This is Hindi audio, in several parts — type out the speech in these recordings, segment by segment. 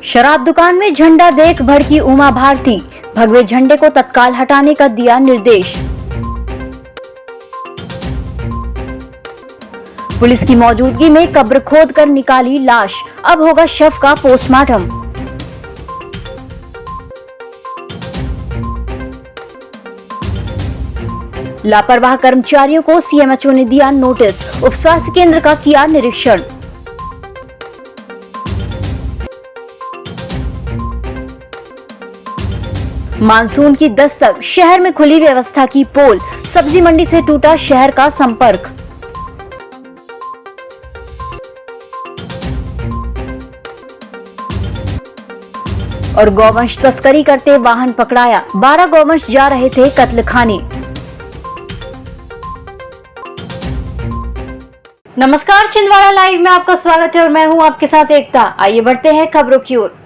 शराब दुकान में झंडा देख भड़की उमा भारती, भगवे झंडे को तत्काल हटाने का दिया निर्देश। पुलिस की मौजूदगी में कब्र खोद कर निकाली लाश, अब होगा शव का पोस्टमार्टम। लापरवाह कर्मचारियों को सीएमएचओ ने दिया नोटिस, उप स्वास्थ्य केंद्र का किया निरीक्षण। मानसून की दस्तक, शहर में खुली व्यवस्था की पोल, सब्जी मंडी से टूटा शहर का संपर्क। और गौवंश तस्करी करते वाहन पकड़ाया, 12 गौवंश जा रहे थे कत्ल खाने। नमस्कार, छिंदवाड़ा लाइव में आपका स्वागत है और मैं हूं आपके साथ एकता। आइए बढ़ते हैं खबरों की ओर।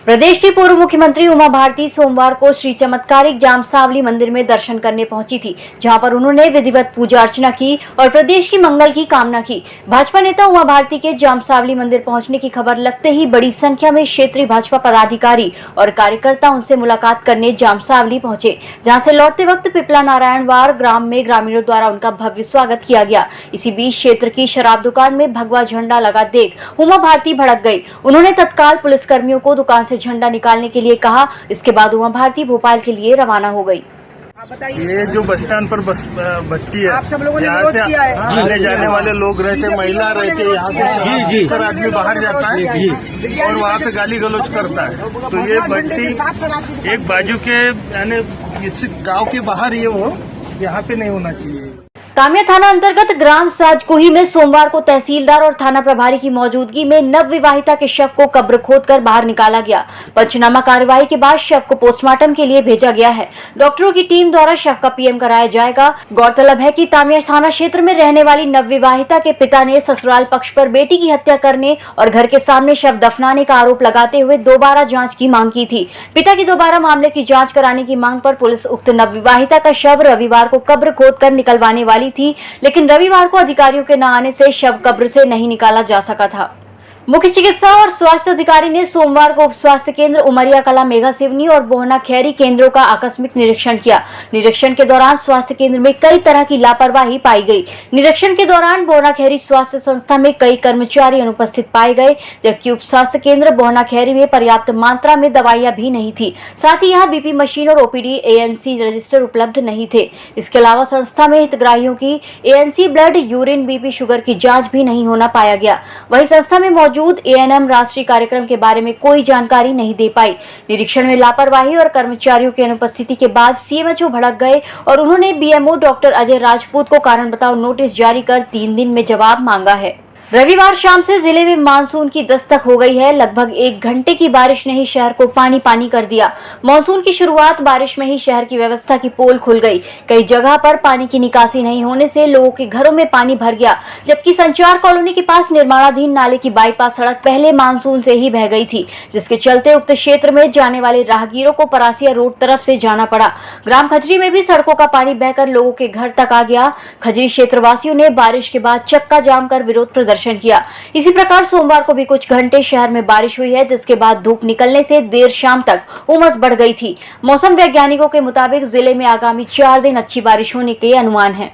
प्रदेश की पूर्व मुख्यमंत्री उमा भारती सोमवार को श्री चमत्कारिक जामसावली मंदिर में दर्शन करने पहुंची थी, जहां पर उन्होंने विधिवत पूजा अर्चना की और प्रदेश की मंगल की कामना की। भाजपा नेता उमा भारती के जामसावली मंदिर पहुंचने की खबर लगते ही बड़ी संख्या में क्षेत्रीय भाजपा पदाधिकारी और कार्यकर्ता उनसे मुलाकात करने जामसावली पहुंचे, जहाँ से लौटते वक्त पिपला नारायणवार ग्राम में ग्रामीणों द्वारा उनका भव्य स्वागत किया गया। इसी बीच क्षेत्र की शराब दुकान में भगवा झंडा लगा देख उमा भारती भड़क गयी। उन्होंने तत्काल पुलिसकर्मियों को दुकान से झंडा निकालने के लिए कहा। इसके बाद उमा भारती भोपाल के लिए रवाना हो गई। ये जो बस स्टैंड पर बस्ती है, आप सब लोगों ने यहाँ विरोध से किया है। आने जाने वाले लोग रहते, महिला रहते, यहाँ से सर आदमी बाहर जाता है और वहाँ पे गाली गलौज करता है। तो ये बस्ती एक बाजू के यानी इस गांव के बाहर ये वो यहाँ पे नहीं होना चाहिए। कामिया थाना अंतर्गत ग्राम साजकुही में सोमवार को तहसीलदार और थाना प्रभारी की मौजूदगी में नवविवाहिता के शव को कब्र खोदकर बाहर निकाला गया। पंचनामा कार्यवाही के बाद शव को पोस्टमार्टम के लिए भेजा गया है। डॉक्टरों की टीम द्वारा शव का पीएम कराया जाएगा। गौरतलब है कि तामिया थाना क्षेत्र में रहने वाली नवविवाहिता के पिता ने ससुराल पक्ष पर बेटी की हत्या करने और घर के सामने शव दफनाने का आरोप लगाते हुए दोबारा जाँच की मांग की थी। पिता की दोबारा मामले की जाँच कराने की मांग पर पुलिस उक्त नवविवाहिता का शव रविवार को कब्र खोदकर निकलवाने वाली थी, लेकिन रविवार को अधिकारियों के न आने से शव कब्र से नहीं निकाला जा सका था। मुख्य चिकित्सा और स्वास्थ्य अधिकारी ने सोमवार को उप स्वास्थ्य केंद्र उमरिया कला, मेघा सिवनी और बोहना खैरी केंद्रों का आकस्मिक निरीक्षण किया। निरीक्षण के दौरान स्वास्थ्य केंद्र में कई तरह की लापरवाही पाई गई। निरीक्षण के दौरान बोहना खैरी स्वास्थ्य संस्था में कई कर्मचारी अनुपस्थित पाए गए, जबकि उप स्वास्थ्य केंद्र बोहना खैरी में पर्याप्त मात्रा में दवाइयां भी नहीं थी। साथ ही यहाँ बीपी मशीन और ओपीडी एएनसी रजिस्टर उपलब्ध नहीं थे। इसके अलावा संस्था में हितग्राहियों की ANC blood, urine, BP, sugar की जाँच भी नहीं होना पाया गया। वही संस्था में मौजूद एएनएम राष्ट्रीय कार्यक्रम के बारे में कोई जानकारी नहीं दे पाई। निरीक्षण में लापरवाही और कर्मचारियों की अनुपस्थिति के बाद सीएमएचओ भड़क गए और उन्होंने बीएमओ डॉक्टर अजय राजपूत को कारण बताओ नोटिस जारी कर 3 दिन में जवाब मांगा है। रविवार शाम से जिले में मानसून की दस्तक हो गई है। लगभग 1 घंटे की बारिश ने ही शहर को पानी पानी कर दिया। मानसून की शुरुआत बारिश में ही शहर की व्यवस्था की पोल खुल गई। कई जगह पर पानी की निकासी नहीं होने से लोगों के घरों में पानी भर गया, जबकि संचार कॉलोनी के पास निर्माणाधीन नाले की बाईपास सड़क पहले मानसून से ही बह गई थी, जिसके चलते उक्त क्षेत्र में जाने वाले राहगीरों को परासिया रोड तरफ से जाना पड़ा। ग्राम खजरी में भी सड़कों का पानी बहकर लोगों के घर तक आ गया। खजरी क्षेत्रवासियों ने बारिश के बाद चक्का जाम कर विरोध प्रदर्शन किया। इसी प्रकार सोमवार को भी कुछ घंटे शहर में बारिश हुई है, जिसके बाद धूप निकलने से देर शाम तक उमस बढ़ गई थी। मौसम वैज्ञानिकों के मुताबिक जिले में आगामी 4 दिन अच्छी बारिश होने के अनुमान है।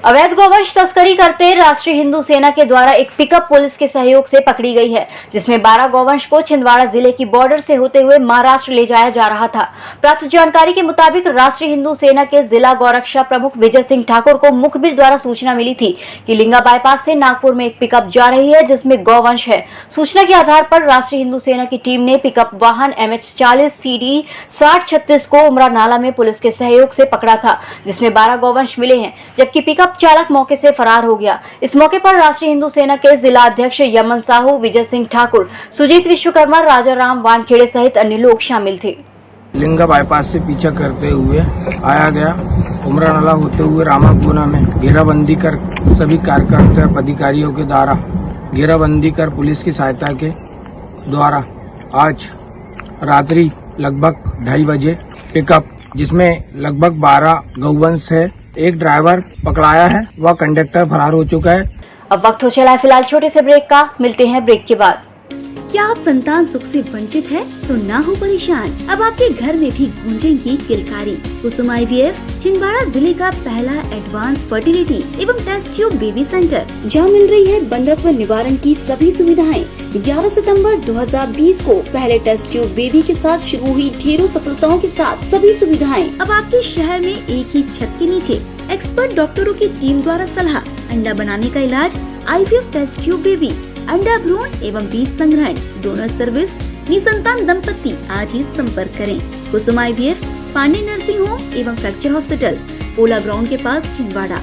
अवैध गौवंश तस्करी करते राष्ट्रीय हिंदू सेना के द्वारा एक पिकअप पुलिस के सहयोग से पकड़ी गई है, जिसमें 12 गौवंश को छिंदवाड़ा जिले की बॉर्डर से होते हुए महाराष्ट्र ले जाया जा रहा था। प्राप्त जानकारी के मुताबिक राष्ट्रीय हिंदू सेना के जिला गौरक्षा प्रमुख विजय सिंह ठाकुर को मुखबिर द्वारा सूचना मिली थी कि लिंगा बाईपास से नागपुर में एक पिकअप जा रही है, जिसमें गौवंश है। सूचना के आधार पर राष्ट्रीय हिंदू सेना की टीम ने पिकअप वाहन MH40 CD 6036 को उमरा नाला में पुलिस के सहयोग से पकड़ा था, जिसमें 12 गौवंश मिले हैं, जबकि पिकअप चालक मौके से फरार हो गया। इस मौके पर राष्ट्रीय हिंदू सेना के जिला अध्यक्ष यमन साहू, विजय सिंह ठाकुर, सुजीत विश्वकर्मा, राजा राम वानखेड़े सहित अन्य लोग शामिल थे। लिंगा बाईपास से पीछा करते हुए आया गया। उमरा नाला होते हुए रामागुना में घेराबंदी कर सभी कार्यकर्ता अधिकारियों के द्वारा घेराबंदी कर पुलिस की सहायता के द्वारा आज रात्रि लगभग 2:30 बजे पिकअप, जिसमें लगभग 12 गौवंश है, एक ड्राइवर पकड़ाया है, वह कंडक्टर फरार हो चुका है। अब वक्त हो चला है फिलहाल छोटे से ब्रेक का, मिलते हैं ब्रेक के बाद। क्या आप संतान सुख से वंचित है? तो ना हो परेशान, अब आपके घर में भी गूंजेंगी किलकारी। कुसुम IVF छिंदवाड़ा जिले का पहला एडवांस फर्टिलिटी एवं टेस्ट ट्यूब बेबी सेंटर, जहां मिल रही है बंधत्व निवारण की सभी सुविधाएं। 11 सितंबर 2020 को पहले टेस्ट ट्यूब बेबी के साथ शुरू हुई ढेरों सफलताओं के साथ सभी सुविधाएं अब आपके शहर में एक ही छत के नीचे। एक्सपर्ट डॉक्टरों की टीम द्वारा सलाह, अंडा बनाने का इलाज, IVF टेस्ट ट्यूब बेबी, अंडा भ्रूण एवं बीज संग्रहण, डोनर सर्विस, निसंतान दंपति आज ही संपर्क करें। कुसुम IVF, पांडे नर्सिंग होम एवं फ्रैक्चर हॉस्पिटल, पोला ग्राउंड के पास, छिंदवाड़ा।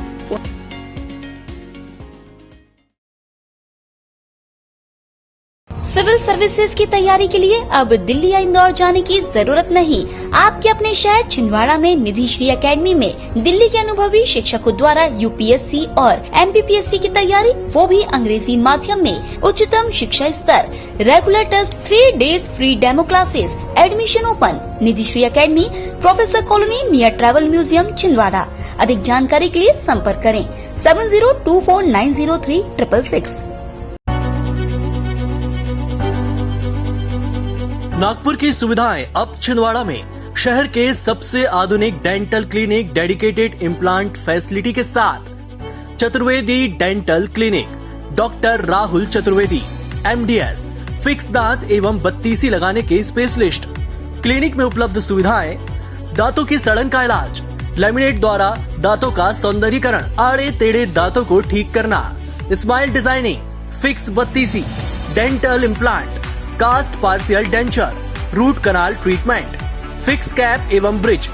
सिविल सर्विसेज की तैयारी के लिए अब दिल्ली या इंदौर जाने की जरूरत नहीं। आपके अपने शहर छिंदवाड़ा में निधि श्री एकेडमी में दिल्ली के अनुभवी शिक्षकों द्वारा UPSC और MPPSC की तैयारी, वो भी अंग्रेजी माध्यम में। उच्चतम शिक्षा स्तर, regular test, 3 days free demo classes, admission open. Nidhi Shri Academy, Professor Colony near Travel Museum, Chhindwara. अधिक जानकारी के लिए संपर्क करें 7024903666। नागपुर की सुविधाएं अब छिंदवाड़ा में। शहर के सबसे आधुनिक dental clinic, dedicated implant facility के साथ Chaturvedi dental clinic, doctor Rahul Chaturvedi, MDS, fix दांत एवं बत्तीसी लगाने के स्पेशलिस्ट। क्लिनिक में उपलब्ध सुविधाएं: दांतों की सड़न का इलाज, लैमिनेट द्वारा दांतों का सौंदर्यीकरण, आड़े टेढ़े दांतों को ठीक करना, स्माइल डिजाइनिंग, फिक्स बत्तीसी, dental implant, cast partial denture, root canal treatment, fix cap एवं ब्रिज,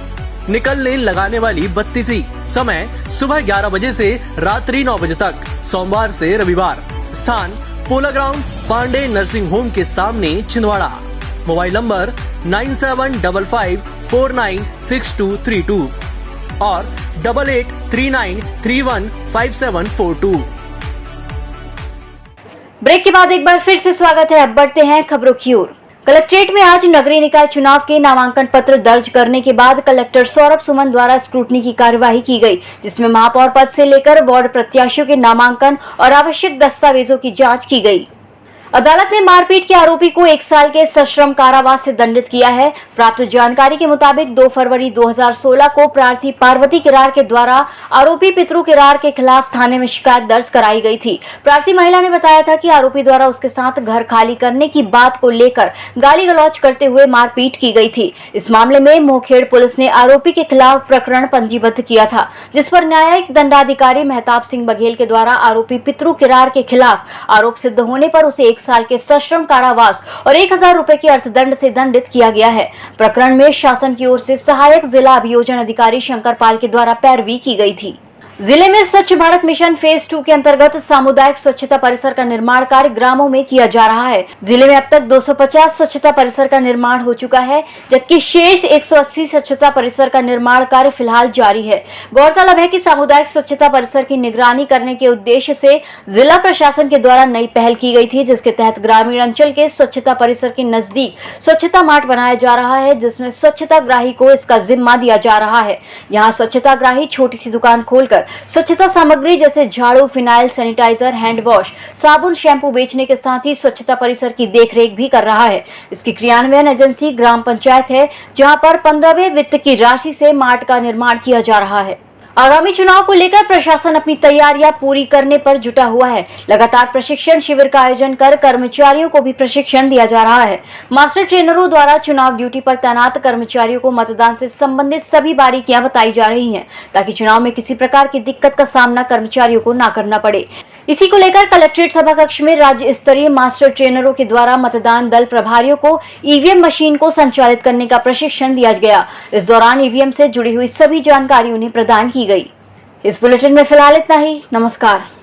निकल लेन लगाने वाली बत्तीसी। समय सुबह 11 बजे से रात्रि 9 बजे तक, सोमवार से रविवार। स्थान पोला ग्राउंड, पांडे नर्सिंग होम के सामने, छिंदवाड़ा। मोबाइल नंबर 9755496232 और 8839315742। ब्रेक के बाद एक बार फिर से स्वागत है। अब बढ़ते हैं खबरों की ओर। कलेक्ट्रेट में आज नगरीय निकाय चुनाव के नामांकन पत्र दर्ज करने के बाद कलेक्टर सौरभ सुमन द्वारा स्क्रूटनी की कार्यवाही की गई, जिसमें महापौर पद से लेकर वार्ड प्रत्याशियों के नामांकन और आवश्यक दस्तावेजों की जांच की गई। अदालत ने मारपीट के आरोपी को 1 साल के सश्रम कारावास से दंडित किया है। प्राप्त जानकारी के मुताबिक 2 फरवरी 2016 को प्रार्थी पार्वती किरार के द्वारा आरोपी पितरू किरार के खिलाफ थाने में शिकायत दर्ज कराई गई थी। प्रार्थी महिला ने बताया था कि आरोपी द्वारा उसके साथ घर खाली करने की बात को लेकर गाली गलौज करते हुए मारपीट की गई थी। इस मामले में मोहखेड़ पुलिस ने आरोपी के खिलाफ प्रकरण पंजीबद्ध किया था, जिस पर न्यायिक दंडाधिकारी महताब सिंह बघेल के द्वारा आरोपी पितरू किरार के खिलाफ आरोप सिद्ध होने पर उसे 1 साल के सश्रम कारावास और 1000 रुपए के अर्थदंड से दंडित किया गया है। प्रकरण में शासन की ओर से सहायक जिला अभियोजन अधिकारी शंकर पाल के द्वारा पैरवी की गई थी। जिले में स्वच्छ भारत मिशन फेज 2 के अंतर्गत सामुदायिक स्वच्छता परिसर का निर्माण कार्य ग्रामों में किया जा रहा है। जिले में अब तक 250 स्वच्छता परिसर का निर्माण हो चुका है, जबकि शेष 180 स्वच्छता परिसर का निर्माण कार्य फिलहाल जारी है। गौरतलब है कि सामुदायिक स्वच्छता परिसर की निगरानी करने के उद्देश्य से जिला प्रशासन के द्वारा नई पहल की गई थी, जिसके तहत ग्रामीण अंचल के स्वच्छता परिसर के नजदीक स्वच्छता मार्ट बनाया जा रहा है, जिसमें स्वच्छताग्राही को इसका जिम्मा दिया जा रहा है। यहाँ स्वच्छताग्राही छोटी सी दुकान खोलकर स्वच्छता सामग्री जैसे झाड़ू, फिनाइल, सैनिटाइजर, हैंड वॉश, साबुन, शैम्पू बेचने के साथ ही स्वच्छता परिसर की देखरेख भी कर रहा है। इसकी क्रियान्वयन एजेंसी ग्राम पंचायत है, जहां पर 15वें वित्त की राशि से मार्ट का निर्माण किया जा रहा है। आगामी चुनाव को लेकर प्रशासन अपनी तैयारियां पूरी करने पर जुटा हुआ है। लगातार प्रशिक्षण शिविर का आयोजन कर कर्मचारियों को भी प्रशिक्षण दिया जा रहा है। मास्टर ट्रेनरों द्वारा चुनाव ड्यूटी पर तैनात कर्मचारियों को मतदान से संबंधित सभी बारीकियां बताई जा रही हैं, ताकि चुनाव में किसी प्रकार की दिक्कत का सामना कर्मचारियों को न करना पड़े। इसी को लेकर कलेक्ट्रेट सभा कक्ष में राज्य स्तरीय मास्टर ट्रेनरों के द्वारा मतदान दल प्रभारियों को EVM मशीन को संचालित करने का प्रशिक्षण दिया गया। इस दौरान EVM से जुड़ी हुई सभी जानकारी उन्हें प्रदान की गई। इस बुलेटिन में फिलहाल इतना ही। नमस्कार।